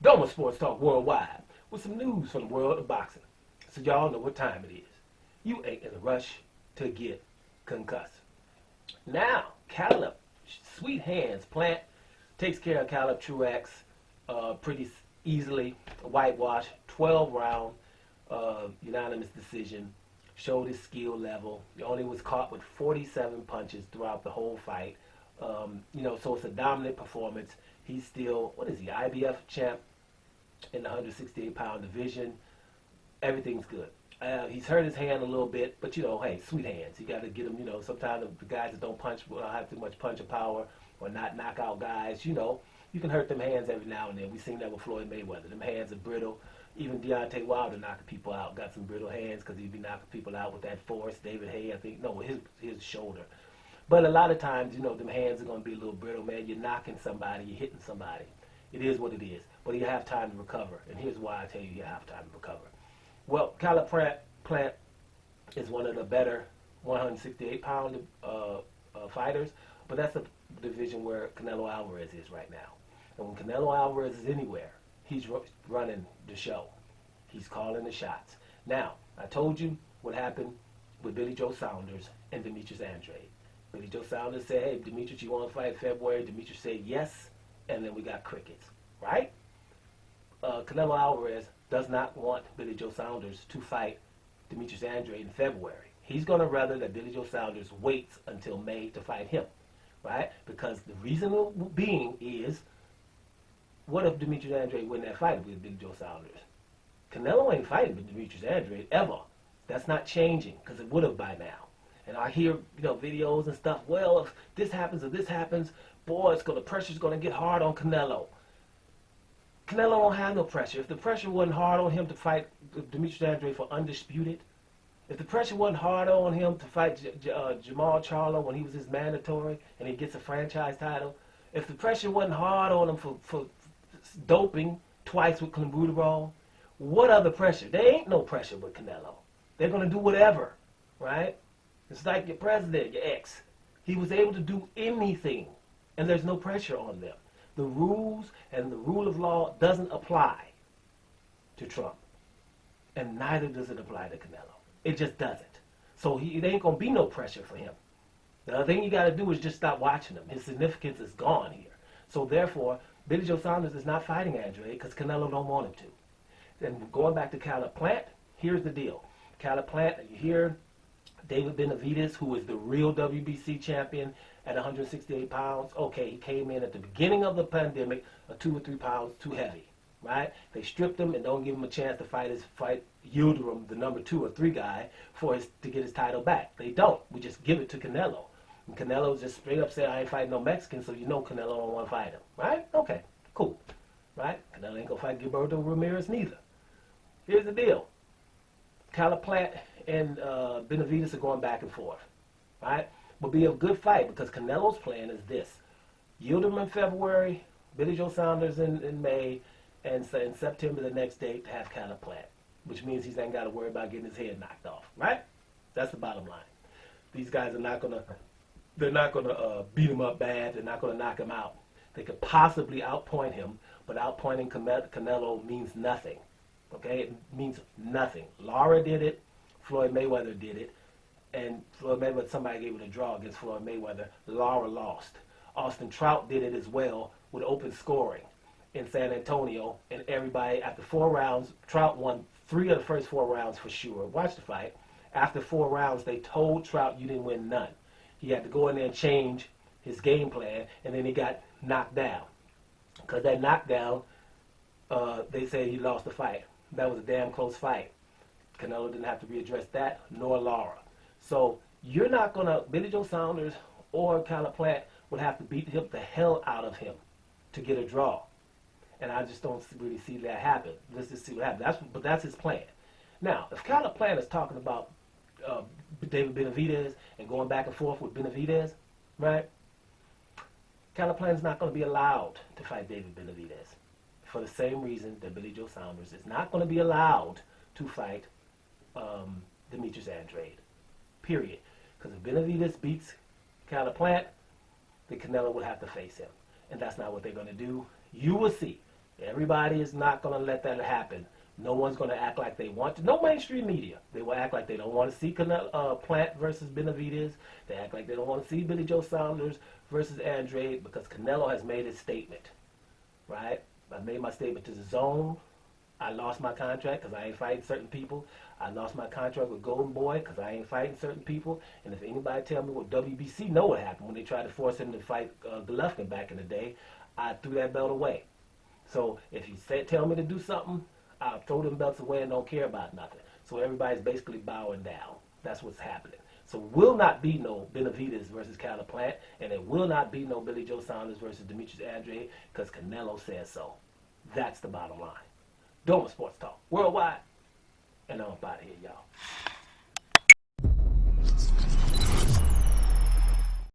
Doma Sports Talk Worldwide with some news from the world of boxing. So y'all know what time it is. You ain't in a rush to get concussed. Now, Caleb, sweet hands, Plant takes care of Caleb Truax pretty easily. Whitewash, 12 round, unanimous decision. Showed his skill level. He only was caught with 47 punches throughout the whole fight. So it's a dominant performance. He's still, what is he, IBF champ in the 168-pound division. Everything's good. He's hurt his hand a little bit, but hey, sweet hands. You got to get him. Sometimes the guys that don't punch, have too much punch of power, or not knock out guys. You can hurt them hands every now and then. We've seen that with Floyd Mayweather. Them hands are brittle. Even Deontay Wilder knocking people out. Got some brittle hands because he'd be knocking people out with that force. David Hay, I think, no, his shoulder. But a lot of times, them hands are going to be a little brittle, man. You're knocking somebody, you're hitting somebody. It is what it is. But you have time to recover. And here's why I tell you have time to recover. Well, Caleb Plant is one of the better 168-pound fighters, but that's the division where Canelo Alvarez is right now. And when Canelo Alvarez is anywhere, he's running the show. He's calling the shots. Now, I told you what happened with Billy Joe Saunders and Demetrius Andrade. Billy Joe Saunders said, hey, Demetrius, you want to fight in February? Demetrius said yes, and then we got crickets, right? Canelo Alvarez does not want Billy Joe Saunders to fight Demetrius Andrade in February. He's going to rather that Billy Joe Saunders waits until May to fight him, right? Because the reason being is, what if Demetrius Andrade win that fight with Billy Joe Saunders? Canelo ain't fighting with Demetrius Andrade ever. That's not changing, because it would have by now. And I hear, videos and stuff. Well, if this happens or this happens, boy, the pressure's going to get hard on Canelo. Canelo don't have no pressure. If the pressure wasn't hard on him to fight Demetrius Andrade for undisputed, if the pressure wasn't hard on him to fight Jamal Charlo when he was his mandatory and he gets a franchise title, if the pressure wasn't hard on him for doping twice with clenbuterol, what other pressure? There ain't no pressure with Canelo. They're going to do whatever, right? It's like your president, your ex. He was able to do anything, and there's no pressure on them. The rules and the rule of law doesn't apply to Trump, and neither does it apply to Canelo. It just doesn't. So there ain't going to be no pressure for him. The other thing you got to do is just stop watching him. His significance is gone here. So therefore, Billy Joe Saunders is not fighting Andrade because Canelo don't want him to. And going back to Caleb Plant, here's the deal. Caleb Plant, you hear David Benavidez, who is the real WBC champion at 168 pounds. Okay, he came in at the beginning of the pandemic 2 or 3 pounds too heavy, right? They stripped him and don't give him a chance to fight Yildirim, the number 2 or 3 guy, to get his title back. They don't. We just give it to Canelo. And Canelo just straight up said, I ain't fighting no Mexican, so Canelo don't want to fight him, right? Okay, cool, right? Canelo ain't going to fight Gilberto Ramirez neither. Here's the deal. Caleb Plant and Benavidez are going back and forth, right? Will be a good fight because Canelo's plan is this. Yildirim in February, Billy Joe Saunders in May, and so in September the next date to have Caleb Plant, which means he ain't got to worry about getting his head knocked off, right? That's the bottom line. These guys are not gonna beat him up bad. They're not gonna knock him out. They could possibly outpoint him, but outpointing Canelo means nothing. Okay, it means nothing. Lara did it, Floyd Mayweather did it, and Floyd Mayweather, somebody gave it a draw against Floyd Mayweather. Lara lost. Austin Trout did it as well with open scoring in San Antonio, and everybody, after 4 rounds, Trout won 3 of the first 4 rounds for sure. Watch the fight. After 4 rounds, they told Trout, you didn't win none. He had to go in there and change his game plan, and then he got knocked down. Because that knockdown, they say he lost the fight. That was a damn close fight. Canelo didn't have to readdress that, nor Lara. So you're not going to, Billy Joe Saunders or Caleb Plant would have to beat the hell out of him to get a draw. And I just don't really see that happen. Let's just see what happens. But that's his plan. Now, if Caleb Plant is talking about David Benavidez and going back and forth with Benavidez, right? Caleb Plant is not going to be allowed to fight David Benavidez for the same reason that Billy Joe Saunders is not going to be allowed to fight Demetrius Andrade. Period. Because if Benavidez beats Caleb Plant, then Canelo would have to face him. And that's not what they're going to do. You will see. Everybody is not going to let that happen. No one's going to act like they want to. No mainstream media. They will act like they don't want to see Plant versus Benavidez. They act like they don't want to see Billy Joe Saunders versus Andrade because Canelo has made his statement, right? I made my statement to the zone. I lost my contract because I ain't fighting certain people. I lost my contract with Golden Boy because I ain't fighting certain people. And if anybody tell me what WBC know what happened when they tried to force him to fight Golovkin back in the day, I threw that belt away. So if you tell me to do something, I'll throw them belts away and don't care about nothing. So everybody's basically bowing down. That's what's happening. So will not be no Benavidez versus Caleb Plant, and it will not be no Billy Joe Saunders versus Demetrius Andrade because Canelo says so. That's the bottom line. Doma Sports Talk worldwide, and I'm up out of here, y'all.